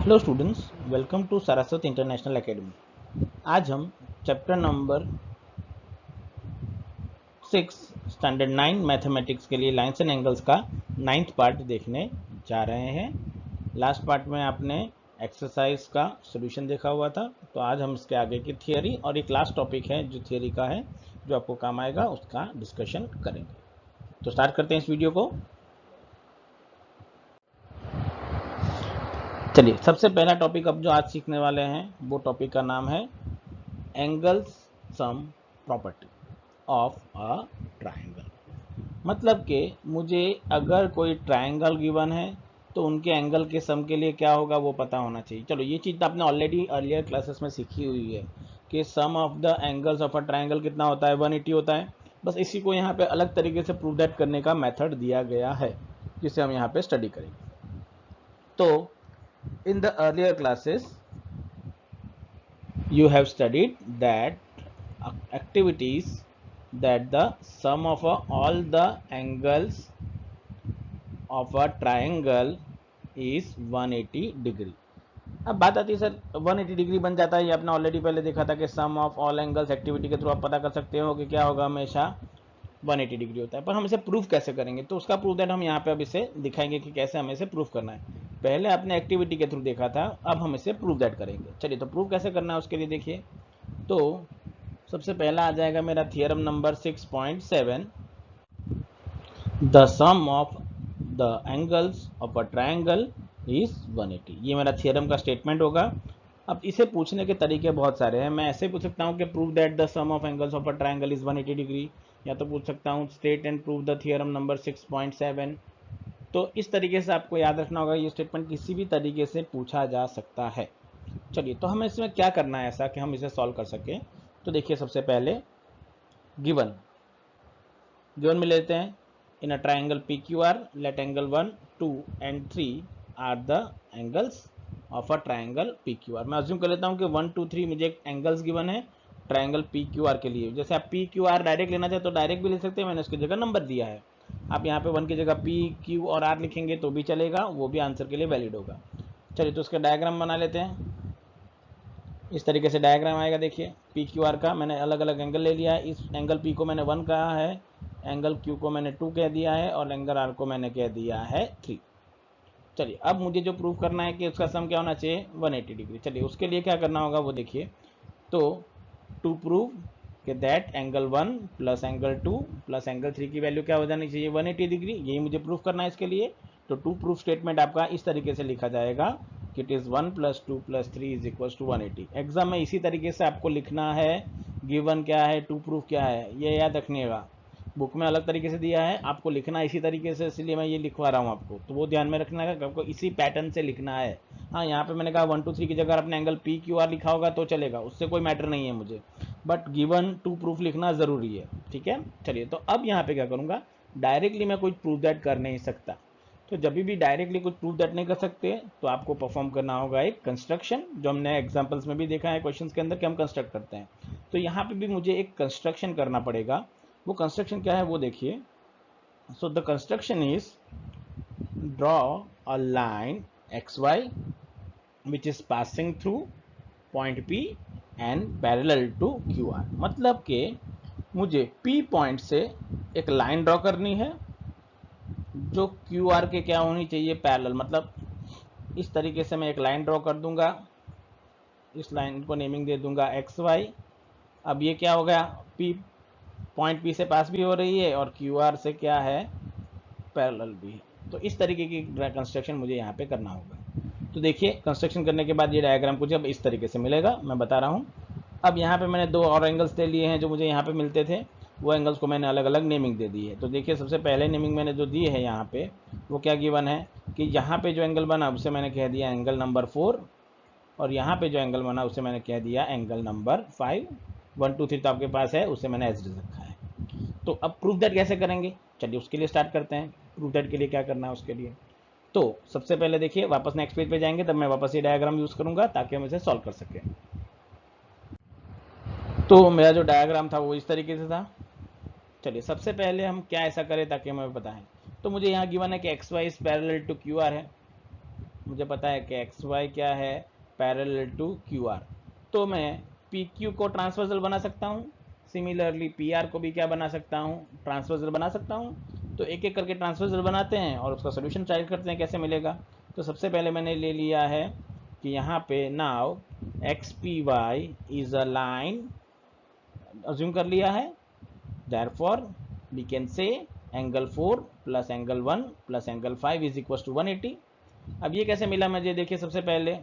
Hello students, welcome to Saraswati International Academy. आज हम chapter number 6 standard 9 mathematics के लिए लाइन्स एंड एंगल्स का 9th पार्ट देखने जा रहे हैं। लास्ट पार्ट में आपने एक्सरसाइज का सॉल्यूशन देखा हुआ था, तो आज हम इसके आगे की थियोरी और एक लास्ट टॉपिक है जो थियोरी का है, जो आपको काम आएगा, उसका डिस्कशन करेंगे। तो स्टार्ट करते हैं इस वीडियो को। चलिए, सबसे पहला टॉपिक अब जो आज सीखने वाले हैं वो टॉपिक का नाम है angles sum property of a triangle. मतलब कि मुझे अगर कोई ट्राइंगल गिवन है तो उनके एंगल के सम के लिए क्या होगा वो पता होना चाहिए। चलो, ये चीज़ तो आपने ऑलरेडी अर्लियर क्लासेस में सीखी हुई है कि sum of the angles of a triangle कितना होता है, 180 होता है। बस इसी को यहाँ पे अलग तरीके से प्रूव दैट करने का मेथड दिया गया है, जिसे हम यहाँ पे स्टडी करेंगे। तो in the earlier classes you have studied that activities that the sum of all the angles of a triangle is 180 degree. अब बात आती है सर 180 डिग्री बन जाता है, ये आपने ऑलरेडी पहले देखा था कि sum of all angles activity के थ्रू आप पता कर सकते हो कि क्या होगा, हमेशा 180 डिग्री होता है। पर हम इसे प्रूफ कैसे करेंगे, तो उसका प्रूफ दैट हम यहाँ पे अब इसे दिखाएंगे कि कैसे हमें इसे प्रूफ करना है। पहले आपने एक्टिविटी के थ्रू देखा था, अब हम इसे प्रूफ दैट करेंगे। चलिए, तो प्रूफ कैसे करना है उसके लिए देखिए। तो सबसे पहला आ जाएगा मेरा theorem number 6.7, the sum of the angles of a triangle is 180। ये मेरा थियरम का स्टेटमेंट होगा। अब इसे पूछने के तरीके बहुत सारे हैं। मैं ऐसे पूछ सकता हूँ कि prove that the sum of angles of a triangle is 180 degree, या तो पूछ सकता हूँ state and prove the theorem number 6.7। तो इस तरीके से आपको याद रखना होगा, ये स्टेटमेंट किसी भी तरीके से पूछा जा सकता है। चलिए, तो हमें इसमें क्या करना है ऐसा कि हम इसे सॉल्व कर सकें। तो देखिए, सबसे पहले गिवन में लेते हैं, in a triangle P Q R let angle 1, 2 and 3 are the angles of a triangle P Q R. मैं अज्यूम कर लेता हूँ कि 1, 2, 3 मुझे एंगल्स गिवन है ट्राइंगल पी क्यू आर के लिए। जैसे आप पी क्यू आर डायरेक्ट लेना चाहे तो डायरेक्ट भी ले सकते हैं, मैंने उसकी जगह नंबर दिया है। आप यहाँ पे 1 की जगह पी क्यू और आर लिखेंगे तो भी चलेगा, वो भी आंसर के लिए वैलिड होगा। चलिए, तो उसका डायग्राम बना लेते हैं। इस तरीके से डायग्राम आएगा। देखिए, पी क्यू आर का मैंने अलग अलग एंगल ले लिया है। इस एंगल पी को मैंने 1 कहा है, एंगल क्यू को मैंने 2 कह दिया है, और एंगल आर को मैंने कह दिया है 3। चलिए, अब मुझे जो प्रूव करना है कि उसका सम क्या होना चाहिए, 180 डिग्री। चलिए, उसके लिए क्या करना होगा वो देखिए। तो टू प्रूव कि that angle 1 plus angle 2 plus angle 3 की वैल्यू क्या हो जानी चाहिए, 180 डिग्री। यही मुझे प्रूफ करना है इसके लिए। तो टू प्रूफ स्टेटमेंट आपका इस तरीके से लिखा जाएगा कि it is 1 + 2 + 3 is equal to 180। Exam में इसी तरीके से आपको लिखना है, गिवन क्या है, टू प्रूफ क्या है, ये याद रखिएगा। बुक में अलग तरीके से दिया है, आपको लिखना इसी तरीके से, इसलिए मैं ये लिखवा रहा हूँ आपको, तो वो ध्यान में रखना है कि आपको इसी पैटर्न से लिखना है। हाँ, यहाँ पे मैंने कहा 1, 2, 3 की जगह अपने एंगल पी क्यू आर लिखा होगा तो चलेगा, उससे कोई मैटर नहीं है मुझे, बट गिवन टू प्रूफ लिखना ज़रूरी है। ठीक है, चलिए, तो अब यहाँ पे क्या करूँगा, डायरेक्टली मैं कुछ प्रूफ दैट कर नहीं सकता। तो जब भी डायरेक्टली कुछ प्रूफ दैट नहीं कर सकते तो आपको परफॉर्म करना होगा एक कंस्ट्रक्शन, जो हमने एग्जाम्पल्स में भी देखा है क्वेश्चंस के अंदर कि हम कंस्ट्रक्ट करते हैं। तो यहाँ पे भी मुझे एक कंस्ट्रक्शन करना पड़ेगा। वो कंस्ट्रक्शन क्या है वो देखिए। So the construction is draw a line X Y which is passing through point P and parallel to Q R. मतलब कि मुझे P पॉइंट से एक लाइन ड्रॉ करनी है जो क्यू आर के क्या होनी चाहिए, पैरेलल। मतलब इस तरीके से मैं एक लाइन ड्रॉ कर दूंगा, इस लाइन को नेमिंग दे दूंगा एक्स वाई। अब ये क्या हो गया, P पॉइंट P से पास भी हो रही है और क्यू आर से क्या है, पैरेलल भी है। तो इस तरीके की कंस्ट्रक्शन मुझे यहाँ पे करना होगा। तो देखिए, कंस्ट्रक्शन करने के बाद ये डायग्राम कुछ अब इस तरीके से मिलेगा, मैं बता रहा हूँ। अब यहाँ पे मैंने 2 और एंगल्स ले लिए हैं जो मुझे यहाँ पे मिलते थे, वो एंगल्स को मैंने अलग अलग नेमिंग दे दी है। तो देखिए, सबसे पहले नेमिंग मैंने जो दी है यहाँ पे, वो क्या गिवन है कि यहाँ पे जो एंगल बना उसे मैंने कह दिया एंगल नंबर 4, और यहाँ पे जो एंगल बना उसे मैंने कह दिया एंगल नंबर 5। 1, 2, 3 तो आपके पास है, उसे मैंने एज रखा है। तो अब प्रूफ दैट कैसे करेंगे, चलिए उसके लिए स्टार्ट करते हैं। प्रूफ दैट के लिए क्या करना है उसके लिए, तो सबसे पहले देखिए, वापस नेक्स्ट पेज पे जाएंगे, तब मैं वापस ये डायग्राम यूज़ करूँगा ताकि हम इसे सॉल्व कर सकें। तो मेरा जो डायग्राम था वो इस तरीके से था। चलिए, सबसे पहले हम क्या ऐसा करें ताकि हमें बताएं। तो मुझे यहाँ गिवन है कि X Y is parallel to Q R है। मुझे पता है कि एक्स वाई क्या है, पैरेलल टू क्यू आर, तो मैं पी क्यू को ट्रांसवर्सल बना सकता हूँ, सिमिलरली पी आर को भी क्या बना सकता हूँ, ट्रांसवर्सल बना सकता हूँ। तो एक एक करके ट्रांसवर्सल बनाते हैं और उसका सोल्यूशन ट्राई करते हैं कैसे मिलेगा। तो सबसे पहले मैंने ले लिया है कि यहाँ पे now X P Y is a line assume कर लिया है, therefore we can say angle 4 plus angle 1 plus angle 5 is equals to 180। अब ये कैसे मिला मुझे, देखिए सबसे पहले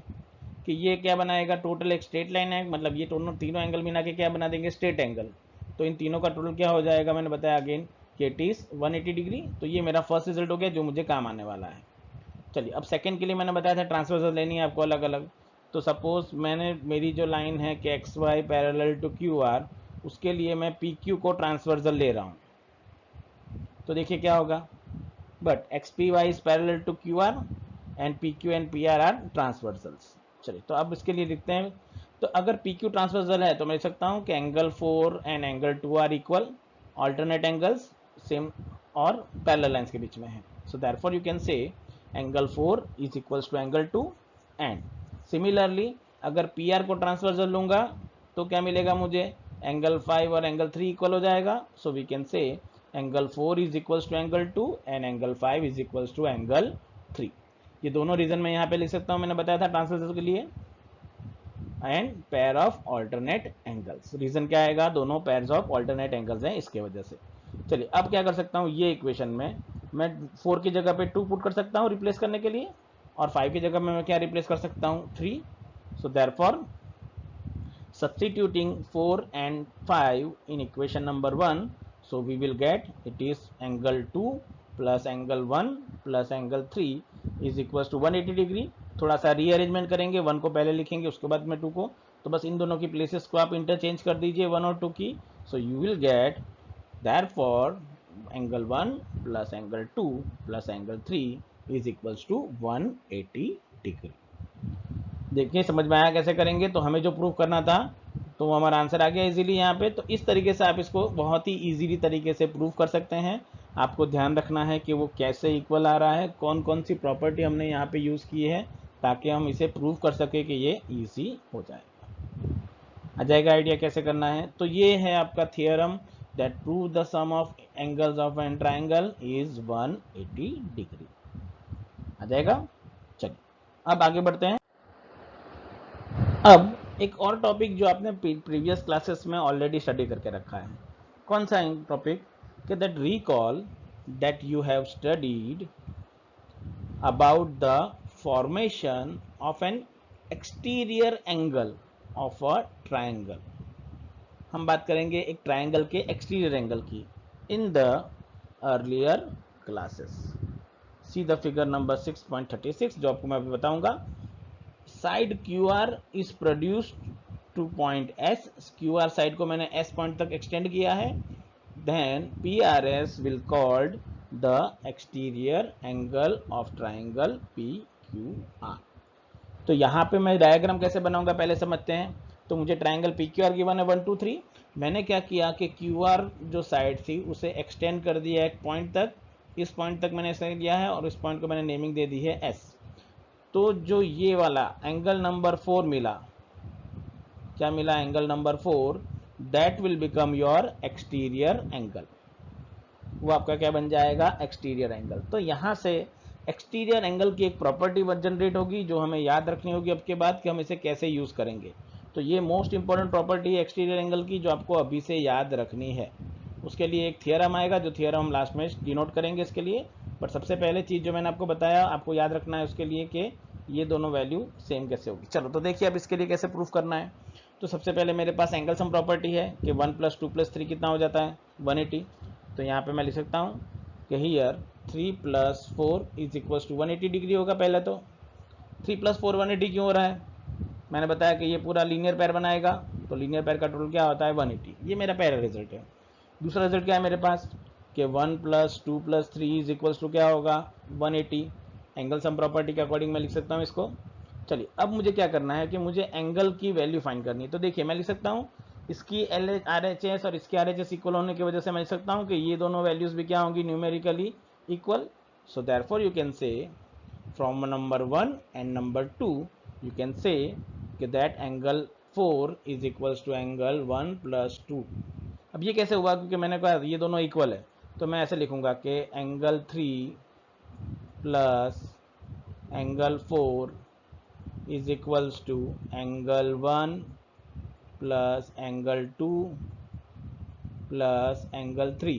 कि ये क्या बनाएगा, टोटल एक स्ट्रेट लाइन है, मतलब ये दोनों तीनों एंगल मिला के क्या बना देंगे, स्ट्रेट एंगल। तो इन तीनों का टोटल क्या हो जाएगा, मैंने बताया अगेन कि इट इज 180 डिग्री। तो ये मेरा फर्स्ट रिजल्ट हो गया जो मुझे काम आने वाला है। चलिए अब सेकंड के लिए मैंने बताया था ट्रांसवर्सल लेनी है आपको अलग अलग। तो सपोज मैंने मेरी जो लाइन है कि X Y parallel to Q R, उसके लिए मैं पी क्यू को ट्रांसवर्सल ले रहा हूँ। तो देखिए क्या होगा, but X P Y is parallel to Q R and P Q and P R transversals. चलिए तो अब इसके लिए लिखते हैं। तो अगर पी क्यू ट्रांसवर्सल है तो मैं लिख सकता हूँ कि angle 4 and angle 2 are equal, alternate angles same और पैरेलल लाइंस के बीच में है। So therefore you can say angle 4 is equals to angle 2 and similarly अगर पी आर को ट्रांसवर्सल लूंगा तो क्या मिलेगा मुझे, एंगल 5 और एंगल 3 इक्वल हो जाएगा। So we can say angle 4 is equals to angle 2 and angle 5 is equals to angle 3। ये दोनों रीजन मैं यहाँ पे लिख सकता हूँ, मैंने बताया था ट्रांसवर्सल के लिए, and pair of alternate angles. Reason क्या आएगा, दोनों पेयर्स ऑफ ऑल्टरनेट एंगल्स हैं इसके वजह से। चलिए अब क्या कर सकता हूँ, ये इक्वेशन में मैं 4 की जगह पे 2 पुट कर सकता हूँ रिप्लेस करने के लिए, और 5 की जगह में मैं क्या रिप्लेस कर सकता हूँ, 3। So therefore substituting 4 and 5 in equation number 1, so we will get it is angle 2 plus angle 1 plus angle 3 is equals to 180 degree. थोड़ा सा रीअरेंजमेंट करेंगे, 1 को पहले लिखेंगे उसके बाद में 2 को, तो बस इन दोनों की प्लेसेस को आप इंटरचेंज कर दीजिए 1 और 2 की। So you will get therefore angle 1 plus angle 2 plus angle 3 is equals to 180 degree. देखिए समझ में आया कैसे करेंगे। तो हमें जो प्रूफ करना था तो वो हमारा आंसर आ गया इजीली यहाँ पे। तो इस तरीके से आप इसको बहुत ही इजीली तरीके से प्रूफ कर सकते हैं। आपको ध्यान रखना है कि वो कैसे इक्वल आ रहा है, कौन कौन सी प्रॉपर्टी हमने यहाँ पे यूज़ की है, ताकि हम इसे प्रूव कर सके कि ये ईजी हो जाएगा। आ जाएगा आइडिया कैसे करना है। तो ये है आपका theorem that prove the sum of angles of an triangle is 180 degree. आ जाएगा। चलिए अब आगे बढ़ते हैं। अब एक और टॉपिक जो आपने प्रीवियस क्लासेस में ऑलरेडी स्टडी करके रखा है, कौन सा टॉपिक, कि that recall that you have studied about the formation of N exterior angle of a triangle. हम बात करेंगे एक ट्राइंगल के एक्सटीरियर एंगल की in the earlier classes. See the figure number 6.36 जो आपको मैं अभी बताऊंगा। Side Q R is produced two point S, Q R side को मैंने एस पॉइंट तक एक्सटेंड किया है। Then P R S will called the exterior angle of triangle P Q R. तो यहाँ पे मैं डायग्राम कैसे बनाऊंगा पहले समझते हैं। तो मुझे triangle P Q are given है 1 2 3। मैंने क्या किया कि क्यू आर जो साइड थी उसे एक्सटेंड कर दिया एक पॉइंट तक, इस पॉइंट तक मैंने एक्सटेंड किया है और इस पॉइंट को मैंने नेमिंग दे दी है एस। तो जो ये वाला एंगल नंबर 4 मिला, क्या मिला, angle number 4, that will become your exterior angle. वो आपका क्या बन जाएगा, एक्सटीरियर एंगल। तो यहाँ से एक्सटीरियर एंगल की एक प्रॉपर्टी जनरेट होगी जो हमें याद रखनी होगी अब के बाद कि हम इसे कैसे यूज़ करेंगे। तो ये मोस्ट इंपॉर्टेंट प्रॉपर्टी है एक्सटीरियर एंगल की जो आपको अभी से याद रखनी है। उसके लिए एक थियरम आएगा जो थियरम हम लास्ट में डिनोट करेंगे इसके लिए। बट सबसे पहले चीज़ जो मैंने आपको बताया आपको याद रखना है उसके लिए कि ये दोनों वैल्यू सेम कैसे होगी। चलो तो देखिए अब इसके लिए कैसे प्रूफ करना है। तो सबसे पहले मेरे पास एंगल सम प्रॉपर्टी है कि 1 + 2 + 3 कितना हो जाता है, 180। तो यहाँ पे मैं लिख सकता हूँ कि here 3 + 4 is equals to 180 degree होगा। पहले तो 3 + 4 180 क्यों हो रहा है, मैंने बताया कि ये पूरा लीनियर पेयर बनाएगा। तो लीनियर पेयर का टोटल क्या होता है, 180। ये मेरा पहला रिजल्ट है। दूसरा रिजल्ट क्या है मेरे पास कि 1 + 2 + 3 इज इक्वल्स टू क्या होगा, 180। एंगल सम प्रॉपर्टी के अकॉर्डिंग मैं लिख सकता हूँ इसको। चलिए अब मुझे क्या करना है कि मुझे एंगल की वैल्यू फाइंड करनी है। तो देखिए मैं लिख सकता हूँ इसकी RHS और इसकी RHS इक्वल होने की वजह से मैं लिख सकता हूँ कि ये दोनों वैल्यूज भी क्या होंगी, numerically equal. So therefore you can से from number 1 and number 2 you can say that angle 4 is equals to angle 1 plus 2. अब ये कैसे हुआ, क्योंकि मैंने कहा ये दोनों इक्वल है, तो मैं ऐसे लिखूंगा कि angle 3 plus angle 4 is equals to angle 1 plus angle 2 plus angle 3.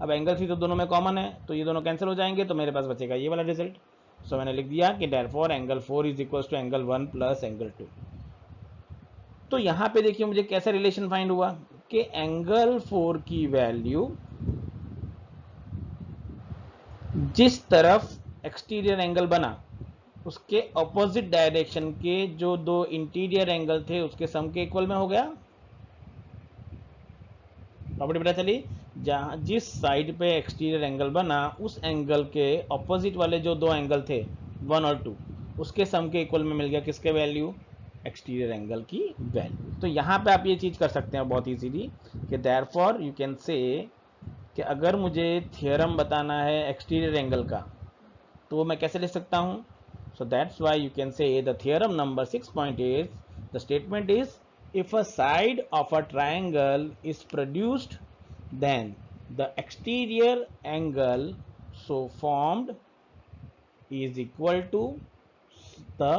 अब एंगल 3 तो दोनों में कॉमन है, तो ये दोनों कैंसिल हो जाएंगे, तो मेरे पास बचेगा ये वाला रिजल्ट. सो मैंने लिख दिया कि therefore angle 4 is equals to angle 1 plus angle 2. तो यहाँ पे देखिए मुझे कैसे रिलेशन फाइंड हुआ कि एंगल 4 की वैल्यू जिस तरफ एक्सटीरियर एंगल बना उसके ऑपोजिट डायरेक्शन के जो दो इंटीरियर एंगल थे उसके सम के इक्वल में हो गया. प्रॉपर्टी पता चली, जहां जिस साइड पे एक्सटीरियर एंगल बना उस एंगल के ऑपोजिट वाले जो दो एंगल थे 1 और 2 उसके सम के इक्वल में मिल गया किसके वैल्यू, एक्सटीरियर एंगल की वैल्यू. तो यहाँ पे आप ये चीज कर सकते हैं बहुत इजीली कि देयरफॉर यू कैन से कि अगर मुझे थ्योरम बताना है एक्सटीरियर एंगल का तो मैं कैसे लिख सकता हूँ. So that's why you can से the theorem number 6.8 the statement is if a side of a triangle is produced then the exterior angle so formed is equal to the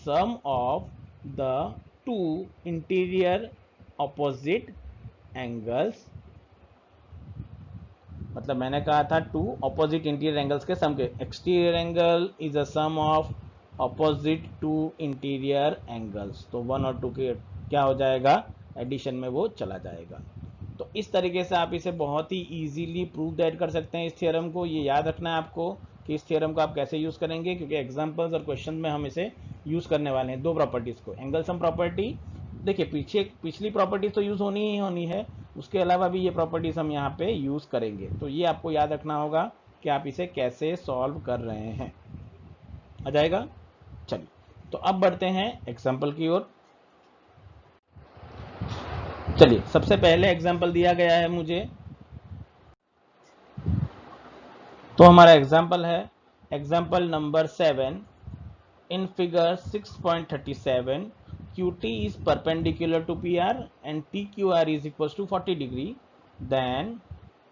sum of the two interior opposite angles. मतलब मैंने कहा था to opposite interior angles के sum के, exterior angle is a sum of opposite to interior angles, तो 1 और 2 के क्या हो जाएगा, एडिशन में वो चला जाएगा. तो इस तरीके से आप इसे बहुत ही इजीली प्रूव दैट कर सकते हैं इस थ्योरम को. ये याद रखना है आपको कि इस थ्योरम को आप कैसे यूज़ करेंगे, क्योंकि एग्जांपल्स और क्वेश्चन में हम इसे यूज़ करने वाले हैं. दो प्रॉपर्टीज़ को, एंगल सम प्रॉपर्टी, देखिए पिछली प्रॉपर्टीज तो यूज़ होनी ही होनी है, उसके अलावा भी ये प्रॉपर्टीज हम यहाँ पे यूज़ करेंगे. तो ये आपको याद रखना होगा कि आप इसे कैसे सॉल्व कर रहे हैं. आ जाएगा. चलिए तो अब बढ़ते हैं एग्जाम्पल की ओर. चलिए सबसे पहले एग्जाम्पल दिया गया है मुझे, तो हमारा एग्जाम्पल है example number 7. In figure 6.37 QT is perpendicular to PR and TQR is equals to 40 degree then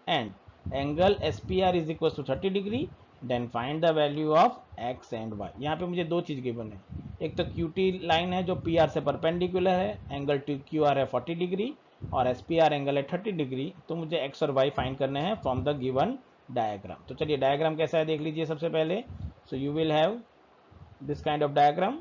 and angle SPR is equals to 30 degree then find the value of x and y. यहाँ पे मुझे दो चीज given है, एक तो QT line है जो PR से परपेंडिकुलर है, एंगल TQR है 40 डिग्री और SPR एंगल है 30 डिग्री. तो मुझे x और y फाइंड करने हैं फ्रॉम द गिवन डायग्राम. तो चलिए डायग्राम कैसा है देख लीजिए सबसे पहले. सो you will have this kind of diagram.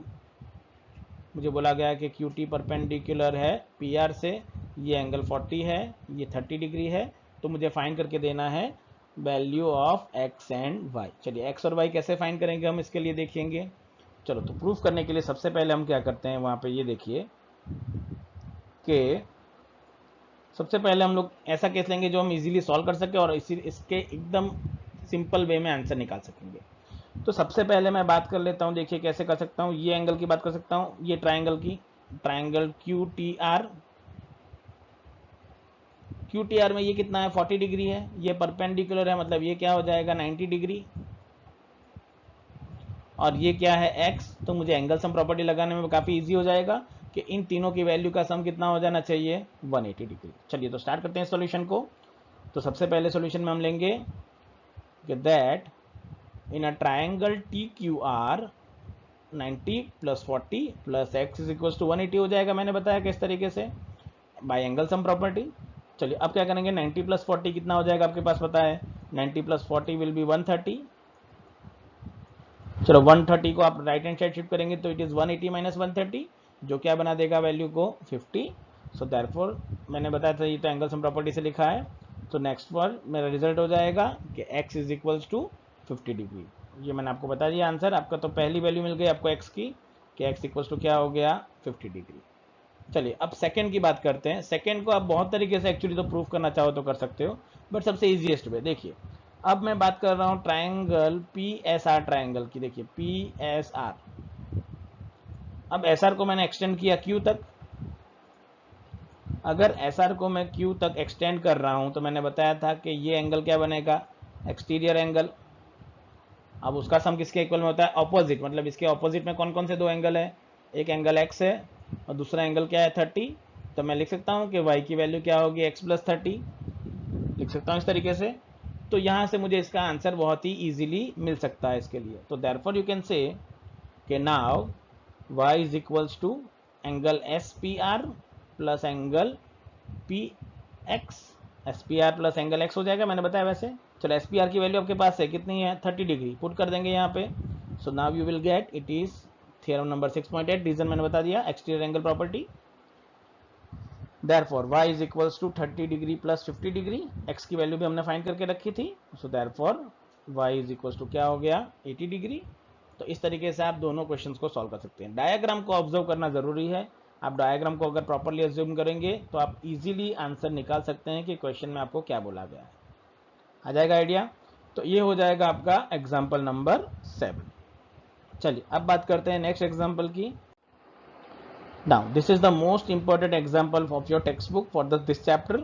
मुझे बोला गया है कि QT परपेंडिकुलर है PR से, ये एंगल 40 है, ये 30 डिग्री है, तो मुझे फाइंड करके देना है value of x and y. चलिए x और y कैसे फाइंड करेंगे हम इसके लिए देखेंगे. चलो तो प्रूफ करने के लिए सबसे पहले हम क्या करते हैं, वहाँ पे ये देखिए कि सबसे पहले हम लोग ऐसा केस लेंगे जो हम इजीली सॉल्व कर सके और इसके एकदम सिंपल वे में आंसर निकाल सकेंगे. तो सबसे पहले मैं बात कर लेता हूँ, देखिए कैसे कर सकता हूँ. ये एंगल की बात कर सकता हूँ, ये ट्राइंगल की, ट्राइंगल QTR में ये कितना है 40 डिग्री है, ये परपेंडिकुलर है, मतलब ये क्या हो जाएगा 90 डिग्री, और ये क्या है x. तो मुझे एंगल सम प्रॉपर्टी लगाने में काफ़ी इजी हो जाएगा कि इन तीनों की वैल्यू का सम कितना हो जाना चाहिए 180 डिग्री. चलिए तो स्टार्ट करते हैं सॉल्यूशन को. तो सबसे पहले सॉल्यूशन में हम लेंगे कि that in a triangle TQR 90 plus 40 plus x is equal to 180 हो जाएगा. मैंने बताया किस तरीके से, बाय एंगल सम प्रॉपर्टी. चलिए अब क्या करेंगे, 90 प्लस 40 कितना हो जाएगा आपके पास पता है, 90 प्लस 40 विल बी 130. चलो 130 को आप राइट हैंड साइड शिफ्ट करेंगे तो इट इज 180 माइनस 130 जो क्या बना देगा वैल्यू को 50. सो देयरफॉर मैंने बताया था ये तो एंगल सम प्रॉपर्टी से लिखा है. तो नेक्स्ट वन मेरा रिजल्ट हो जाएगा कि x is equals to 50 degree. ये मैंने आपको बता दिया आंसर आपका. तो पहली वैल्यू मिल गई आपको x की कि x इक्वल्स टू क्या हो गया 50 डिग्री. चलिए अब सेकंड की बात करते हैं. सेकंड को आप बहुत तरीके से एक्चुअली तो प्रूफ करना चाहो तो कर सकते हो, बट सबसे ईजीएस्ट वे देखिए. अब मैं बात कर रहा हूँ ट्राइंगल PSR ट्राइंगल की. देखिए PSR, अब SR को मैंने एक्सटेंड किया Q तक. अगर SR को मैं Q तक एक्सटेंड कर रहा हूं तो मैंने बताया था कि ये एंगल क्या बनेगा, एक्सटीरियर एंगल. अब उसका सम किसके इक्वल में होता है? ऑपोजिट, मतलब इसके ऑपोजिट में कौन कौन से दो एंगल है? एक एंगल x है और दूसरा एंगल क्या है? 30। तो मैं लिख सकता हूँ कि y की वैल्यू क्या होगी? x प्लस 30, लिख सकता हूँ इस तरीके से। तो यहाँ से मुझे इसका आंसर बहुत ही इजीली मिल सकता है इसके लिए। तो देयरफॉर यू कैन से कि now y is equals to angle SPR plus angle PX। SPR plus angle x हो जाएगा, मैंने बताया वैसे। चलो SPR की वैल्यू आपके पास है कितनी है? 30 डिग्री पुट कर देंगे यहाँ पे। So now you will get it is theorem number 6.8, reason मैंने बता दिया, exterior angle property. Therefore y is equals to 30 degree plus 50 degree, x की वैल्यू भी हमने फाइंड करके रखी थी। सो therefore y is equals to क्या हो गया? 80 डिग्री। तो इस तरीके से आप दोनों क्वेश्चंस को सॉल्व कर सकते हैं। डायग्राम को ऑब्जर्व करना जरूरी है। आप डायग्राम को अगर प्रॉपरली अज्यूम करेंगे तो आप इजीली आंसर निकाल सकते हैं कि क्वेश्चन में आपको क्या बोला गया है। आ जाएगा आइडिया? तो ये हो जाएगा आपका एग्जाम्पल नंबर 7। चलिए अब बात करते हैं नेक्स्ट एग्जाम्पल की। Now this is the most important example of your textbook for this chapter.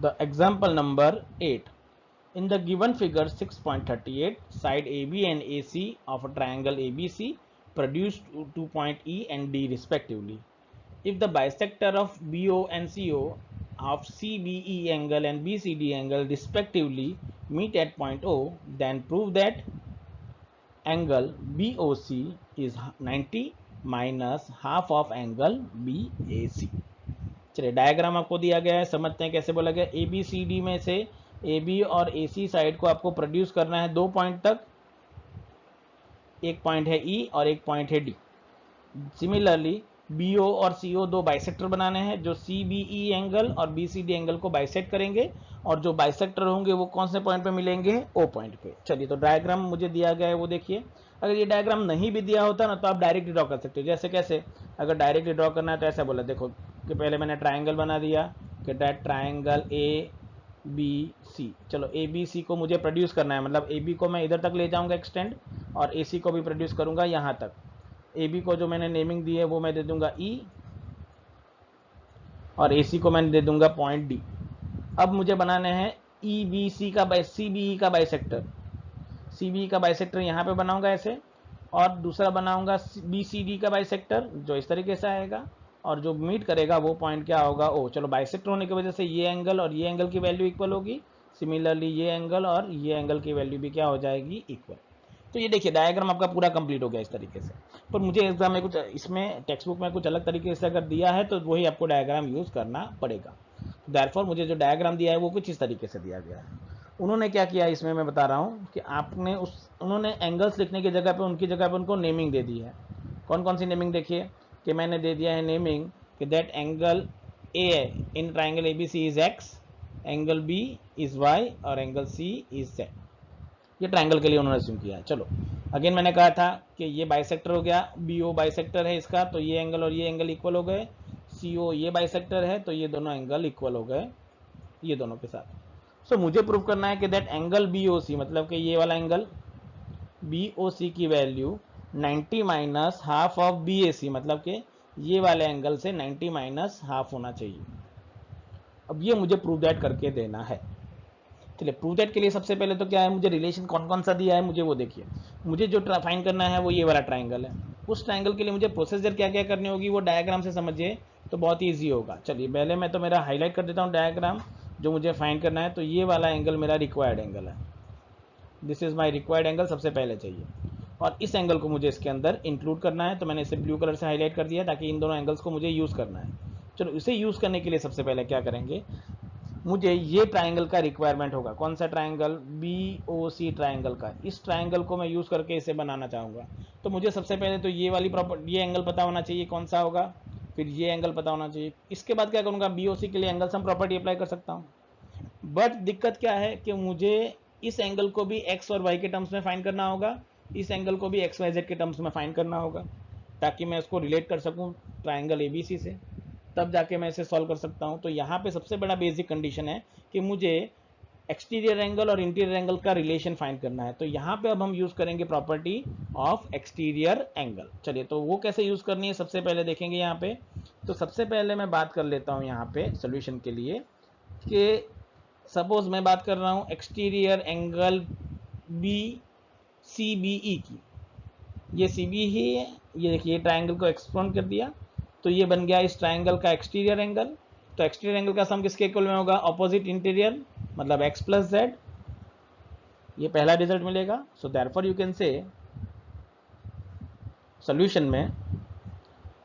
The example number 8. In the given figure 6.38, side AB and AC of a triangle ABC produce 2 point E and D respectively. If the bisector of BO and CO of CBE angle and BCD angle respectively meet at point O, then prove that angle BOC is 90 minus half of angle BAC। चलिए diagram आपको दिया गया है, समझते हैं कैसे बोला गया। ABCD में से AB और AC साइड को आपको प्रोड्यूस करना है 2 पॉइंट तक। एक पॉइंट है E और एक पॉइंट है D। सिमिलरली BO और CO दो बाइसेक्टर बनाने हैं जो CBE एंगल और BCD एंगल को बाइसेक्ट करेंगे, और जो बाइसेक्टर होंगे वो कौन से पॉइंट पे मिलेंगे? O पॉइंट पे। चलिए तो डायग्राम मुझे दिया गया है वो देखिए। अगर ये डायग्राम नहीं भी दिया होता ना तो आप डायरेक्ट ड्रॉ कर सकते हो। जैसे कैसे? अगर डायरेक्ट ड्रॉ करना है तो ऐसा बोला, देखो कि पहले मैंने ट्राइंगल बना दिया कि दैट ट्राइंगल ABC। चलो ABC को मुझे प्रोड्यूस करना है, मतलब AB को मैं इधर तक ले जाऊंगा एक्सटेंड, और AC को भी प्रोड्यूस करूंगा यहाँ तक। AB को जो मैंने नेमिंग दी है वो मैं दे दूंगा E, और AC को मैंने दे दूंगा पॉइंट D। अब मुझे बनाने हैं EBC का CBE का बाइसेक्टर। CBE का बाइसेक्टर यहाँ पे बनाऊंगा ऐसे, और दूसरा बनाऊंगा BCD का बाइसेक्टर जो इस तरीके से आएगा, और जो मीट करेगा वो पॉइंट क्या होगा? ओ। चलो बाइसेक्टर होने की वजह से ये एंगल और ये एंगल की वैल्यू इक्वल होगी। सिमिलरली ये एंगल और ये एंगल की वैल्यू भी क्या हो जाएगी? इक्वल। तो ये देखिए डायग्राम आपका पूरा कंप्लीट हो गया इस तरीके से। पर मुझे एग्जाम में कुछ इसमें टेक्स्ट बुक में कुछ अलग तरीके से अगर दिया है तो वही आपको डायग्राम यूज करना पड़ेगा। देयरफॉर मुझे जो डायग्राम दिया है वो कुछ इस तरीके से दिया गया है। उन्होंने क्या किया इसमें मैं बता रहा हूँ कि आपने उन्होंने एंगल्स लिखने की जगह पे उनकी जगह पे उनको नेमिंग दे दी है। कौन कौन सी नेमिंग देखिए कि मैंने दे दिया है नेमिंग कि that angle A in triangle ABC is x, angle B is y और एंगल C इज z। ये ट्राइंगल के लिए उन्होंने अज्यूम किया है। चलो अगेन मैंने कहा था कि ये बाइसेक्टर हो गया, BO बाइसेक्टर है इसका, तो ये एंगल और ये एंगल इक्वल हो गए। CO ये बाइसेक्टर है तो ये दोनों एंगल इक्वल हो गए ये दोनों के साथ। सो मुझे प्रूव करना है कि दैट एंगल BOC, मतलब कि ये वाला एंगल BOC की value 90 minus half of BAC, मतलब कि ये वाले एंगल से 90 माइनस हाफ होना चाहिए। अब ये मुझे प्रूव दैट करके देना है। चलिए प्रूव दैट के लिए सबसे पहले तो क्या है, मुझे रिलेशन कौन कौन सा दिया है मुझे वो देखिए। मुझे जो फाइंड करना है वो ये वाला ट्राइंगल है। उस ट्राइंगल के लिए मुझे प्रोसीजर क्या क्या करनी होगी वो डायग्राम से समझिए तो बहुत ईजी होगा। चलिए पहले मैं तो मेरा हाईलाइट कर देता हूँ डायग्राम जो मुझे फाइंड करना है। तो ये वाला एंगल मेरा रिक्वायर्ड एंगल है, this is my required angle सबसे पहले चाहिए, और इस एंगल को मुझे इसके अंदर इंक्लूड करना है। तो मैंने इसे ब्लू कलर से हाईलाइट कर दिया ताकि इन दोनों एंगल्स को मुझे यूज़ करना है। चलो इसे यूज़ करने के लिए सबसे पहले क्या करेंगे, मुझे ये ट्राइंगल का रिक्वायरमेंट होगा। कौन सा ट्राइंगल? BOC ट्राइंगल का। इस ट्राइंगल को मैं यूज़ करके इसे बनाना चाहूँगा। तो मुझे सबसे पहले तो ये वाली प्रॉपर्टी, ये एंगल पता होना चाहिए कौन सा होगा, फिर ये एंगल पता होना चाहिए। इसके बाद क्या करूँगा, BOC के लिए एंगल सम प्रॉपर्टी अप्लाई कर सकता हूँ। बट दिक्कत क्या है कि मुझे इस एंगल को भी x और y के टर्म्स में फाइंड करना होगा, इस एंगल को भी XYZ के टर्म्स में फाइंड करना होगा, ताकि मैं इसको रिलेट कर सकूं ट्राइंगल ABC से, तब जाके मैं इसे सॉल्व कर सकता हूं। तो यहाँ पे सबसे बड़ा बेसिक कंडीशन है कि मुझे एक्सटीरियर एंगल और इंटीरियर एंगल का रिलेशन फाइंड करना है। तो यहाँ पे अब हम यूज करेंगे प्रॉपर्टी ऑफ एक्सटीरियर एंगल। चलिए तो वो कैसे यूज करनी है सबसे पहले देखेंगे यहाँ पे। तो सबसे पहले मैं बात कर लेता हूँ यहाँ पे सोल्यूशन के लिए कि सपोज मैं बात कर रहा हूँ exterior angle B C B E की, ये सी बी ही है, ये देखिए ट्राइंगल को एक्सपांड कर दिया तो ये बन गया इस ट्राइंगल का एक्सटीरियर एंगल। तो एक्सटीरियर एंगल का सम किसके इक्वल में होगा, ऑपोजिट इंटीरियर, मतलब x प्लस जेड, ये पहला रिजल्ट मिलेगा। So therefore you can say solution में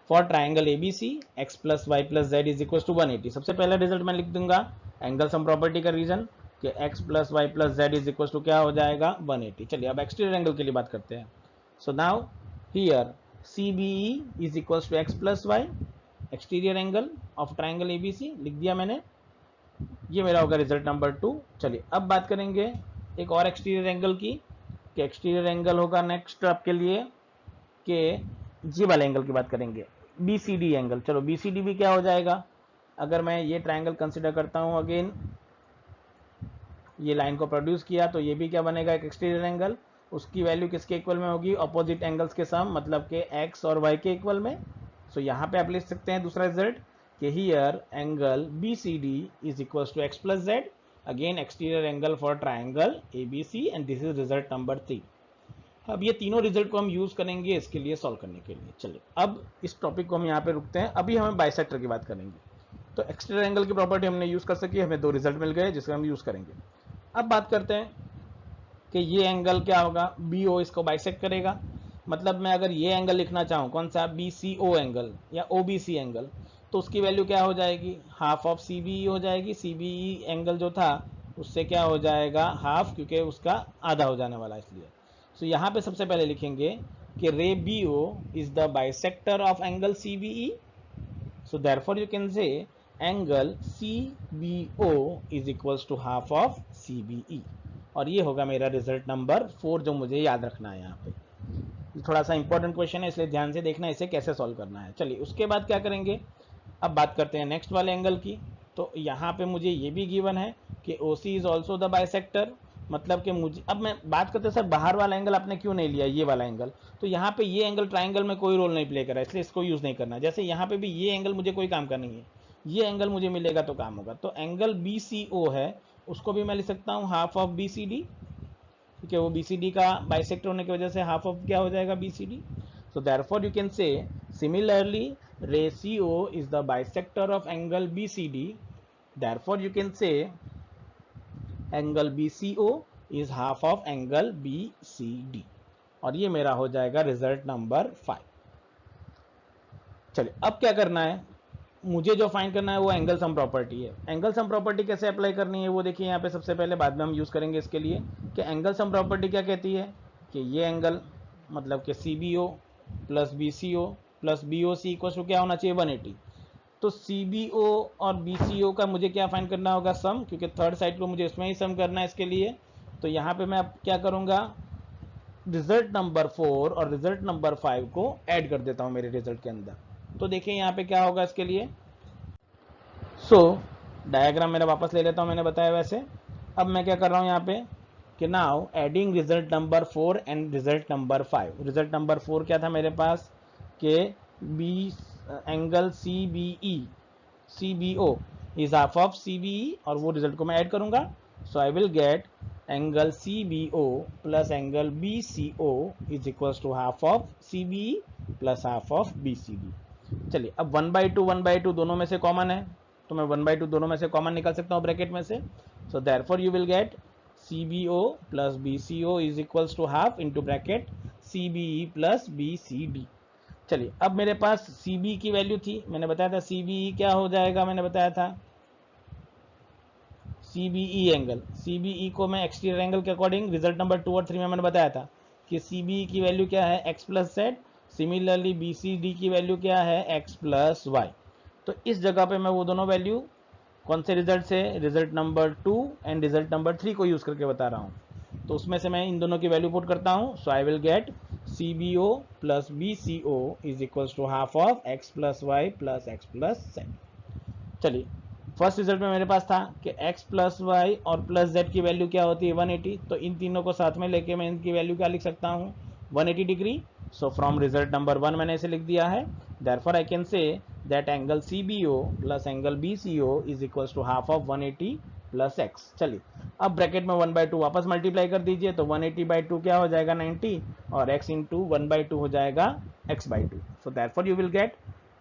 for triangle ABC x plus Y plus Z is equal to 180, सबसे पहला रिजल्ट मैं लिख दूंगा एंगल सम प्रॉपर्टी का रीजन कि x plus Y plus Z is equal to क्या हो जाएगा 180। चलिए अब एक्सटीरियर एंगल के लिए बात करते हैं। So now here CBE is equal to x plus y, exterior angle of triangle ABC लिख दिया मैंने, ये मेरा होगा रिजल्ट नंबर 2। चलिए अब बात करेंगे एक और एक्सटीरियर एंगल की, कि एक्सटीरियर एंगल होगा नेक्स्ट आपके लिए कि ये वाले एंगल की बात करेंगे, BCD एंगल। चलो BCD भी क्या हो जाएगा, अगर मैं ये ट्राइंगल कंसिडर करता हूं अगेन, ये लाइन को प्रोड्यूस किया तो ये भी क्या बनेगा एक एक्सटीरियर एंगल, उसकी वैल्यू किसके इक्वल में होगी, अपोजिट एंगल्स के सम, मतलब के x और y के इक्वल में। सो यहाँ पे आप लिख सकते हैं दूसरा रिजल्ट कि here angle BCD is equal to x plus z, again exterior angle for triangle ABC, and this is result number 3। अब ये तीनों रिजल्ट को हम यूज करेंगे इसके लिए सॉल्व करने के लिए। चलिए अब इस टॉपिक को हम यहाँ पे रुकते हैं, अभी हमें बाइसेक्टर की बात करेंगे। तो एक्सटीरियर एंगल की प्रॉपर्टी हमने यूज कर सकी, हमें 2 रिजल्ट मिल गए जिसको हम यूज करेंगे। अब बात करते हैं कि ये एंगल क्या होगा, BO इसको बाइसेक्ट करेगा, मतलब मैं अगर ये एंगल लिखना चाहूँ कौन सा, BCO एंगल या OBC एंगल, तो उसकी वैल्यू क्या हो जाएगी, हाफ ऑफ CBE हो जाएगी। CBE एंगल जो था उससे क्या हो जाएगा हाफ, क्योंकि उसका आधा हो जाने वाला है इसलिए। सो यहाँ पे सबसे पहले लिखेंगे कि ray BO is the bisector of angle CBE, so therefore you can say angle CBO is equals to half of CBE, और ये होगा मेरा रिजल्ट नंबर 4 जो मुझे याद रखना है। यहाँ पे थोड़ा सा इंपॉर्टेंट क्वेश्चन है इसलिए ध्यान से देखना इसे कैसे सॉल्व करना है। चलिए उसके बाद क्या करेंगे, अब बात करते हैं नेक्स्ट वाले एंगल की। तो यहाँ पे मुझे ये भी गिवन है कि OC is also the bisector, मतलब कि मुझे, अब मैं बात करते हैं सर बाहर वाला एंगल आपने क्यों नहीं लिया, ये वाला एंगल, तो यहाँ पे ये एंगल ट्राइंगल में कोई रोल नहीं प्ले कर रहा है इसलिए इसको यूज नहीं करना। जैसे यहाँ पे भी ये एंगल मुझे कोई काम का नहीं है, ये एंगल मुझे मिलेगा तो काम होगा। तो एंगल BCO है, उसको भी मैं लिख सकता हूँ हाफ ऑफ BCD, क्योंकि वो BCD का बाइसेक्टर होने की वजह से हाफ ऑफ क्या हो जाएगा BCD। So therefore you can से सिमिलरली रे CO is the bisector of angle BCD, therefore you can say angle BCO is half of angle BCD, और ये मेरा हो जाएगा रिजल्ट नंबर 5। चलिए अब क्या करना है, मुझे जो फाइंड करना है वो एंगल सम प्रॉपर्टी है। एंगल सम प्रॉपर्टी कैसे अप्लाई करनी है वो देखिए यहाँ पे सबसे पहले, बाद में हम यूज करेंगे इसके लिए कि एंगल सम प्रॉपर्टी क्या कहती है कि ये एंगल मतलब कि CBO plus BCO plus BOC equal to क्या होना चाहिए 180। तो CBO और BCO का मुझे क्या फाइंड करना होगा सम, क्योंकि थर्ड साइड को मुझे इसमें ही सम करना है इसके लिए। तो यहाँ पे मैं अब क्या करूँगा, रिजल्ट नंबर 4 और रिजल्ट नंबर 5 को ऐड कर देता हूँ मेरे रिजल्ट के अंदर। तो देखिए यहाँ पे क्या होगा इसके लिए। सो डायग्राम मेरा वापस ले लेता हूँ, मैंने बताया वैसे। अब मैं क्या कर रहा हूँ यहाँ पे कि now adding result number 4 and result number 5। Result number 4 क्या था मेरे पास कि angle CBO is half of CBE, और वो रिजल्ट को मैं ऐड करूंगा। So I will get angle CBO plus angle BCO is equals to half of CBE plus half of BCD। चलिए अब 1/2 दोनों में से कॉमन है, तो मैं 1/2 दोनों में से कॉमन निकाल सकता हूँ ब्रैकेट में से। So therefore you will get CBO plus BCO is equals to half into bracket CBE plus BCD। चलिए अब मेरे पास CBE की वैल्यू थी, मैंने बताया था CBE क्या हो जाएगा, मैंने बताया था CBE एंगल, CBE को मैं एक्सटीरियर एंगल के अकॉर्डिंग रिजल्ट नंबर 2 और 3 में मैंने बताया था कि CBE की वैल्यू क्या है x plus Z, similarly BCD की वैल्यू क्या है x प्लस वाई। तो इस जगह पे मैं वो दोनों वैल्यू कौन से रिजल्ट से, result number 2 and result number 3 को यूज करके बता रहा हूँ। तो उसमें से मैं इन दोनों की वैल्यू पुट करता हूँ। So I will get CBO plus BCO is equals to half of x plus Y plus x plus Z. चलिए फर्स्ट रिजल्ट में मेरे पास था कि x प्लस वाई और प्लस जेड की वैल्यू क्या होती है 180, तो इन तीनों को साथ में लेके मैं इनकी वैल्यू क्या लिख सकता हूँ 180 degree. So from result number 1 मैंने इसे लिख दिया है, therefore I can say that angle CBO plus angle BCO is equals to half of 180 plus x। चलिए अब ब्रैकेट में 1/2 वापस मल्टीप्लाई कर दीजिए तो 180/2 क्या हो जाएगा 90 और x इंटू 1/2 हो जाएगा x/2. So therefore you will get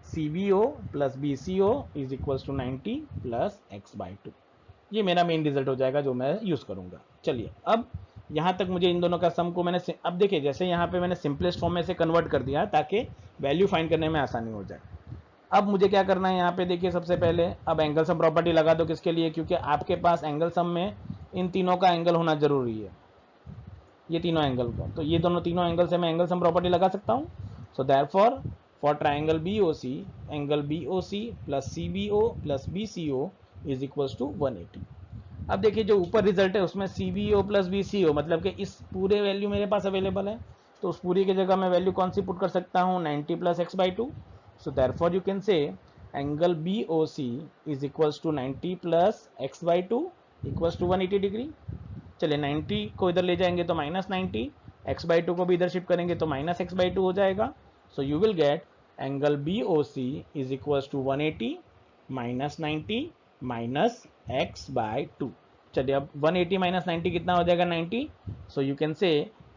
CBO plus BCO is equals to 90 plus x/2. ये मेरा मेन रिजल्ट हो जाएगा जो मैं यूज करूंगा. चलिए अब यहाँ तक मुझे इन दोनों का सम को मैंने अब देखिए जैसे यहाँ पे मैंने सिंपलेस्ट फॉर्म में से कन्वर्ट कर दिया ताकि वैल्यू फाइंड करने में आसानी हो जाए. अब मुझे क्या करना है यहाँ पे देखिए सबसे पहले अब एंगल सम प्रॉपर्टी लगा दो. किसके लिए? क्योंकि आपके पास एंगल सम में इन तीनों का एंगल होना जरूरी है, ये तीनों एंगल का. तो ये दोनों तीनों एंगल से मैं एंगल सम प्रॉपर्टी लगा सकता हूँ. So therefore for triangle BOC angle BOC plus CBO plus BCO is equals to 180. अब देखिए जो ऊपर रिजल्ट है उसमें CBO प्लस BCO मतलब कि इस पूरे वैल्यू मेरे पास अवेलेबल है. तो उस पूरी की जगह मैं वैल्यू कौन सी पुट कर सकता हूँ 90 plus x/2. So therefore you can say angle BOC is equals to 90 plus x/2 equals to 180 degree. चलिए 90 को इधर ले जाएंगे तो माइनस 90, x/2 को भी इधर शिफ्ट करेंगे तो माइनस x/2 हो जाएगा. So you will get angle BOC is equals to 180 minus 90 minus x/2. चलिए अब 180 माइनस 90 कितना हो जाएगा 90. So you can say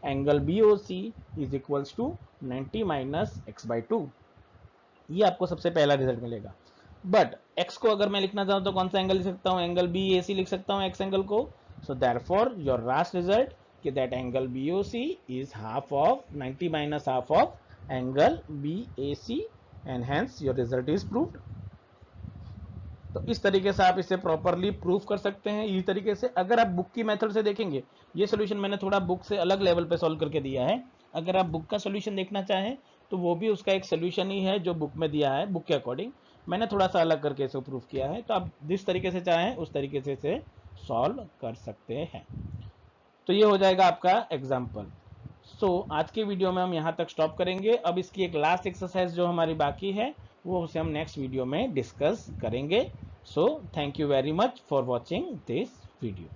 angle BOC is equals to 90 minus x/2. ये आपको सबसे पहला रिजल्ट मिलेगा. बट x को अगर मैं लिखना चाहूँ तो कौन सा एंगल लिख सकता हूँ? एंगल BAC लिख सकता हूँ x एंगल को. So therefore your last result कि that angle BOC is half of 90 minus half of angle BAC and hence your result is proved. तो इस तरीके से आप इसे प्रॉपरली प्रूफ कर सकते हैं. इसी तरीके से अगर आप बुक की मेथड से देखेंगे, ये सोल्यूशन मैंने थोड़ा बुक से अलग लेवल पे सॉल्व करके दिया है. अगर आप बुक का सोल्यूशन देखना चाहें तो वो भी उसका एक सोल्यूशन ही है जो बुक में दिया है. बुक के अकॉर्डिंग मैंने थोड़ा सा अलग करके इसे प्रूफ किया है. तो आप जिस तरीके से चाहें उस तरीके से इसे सॉल्व कर सकते हैं. तो ये हो जाएगा आपका एग्जाम्पल. आज के वीडियो में हम यहाँ तक स्टॉप करेंगे. अब इसकी एक लास्ट एक्सरसाइज जो हमारी बाकी है वो उसे हम नेक्स्ट वीडियो में डिस्कस करेंगे. Thank you very much for watching this video.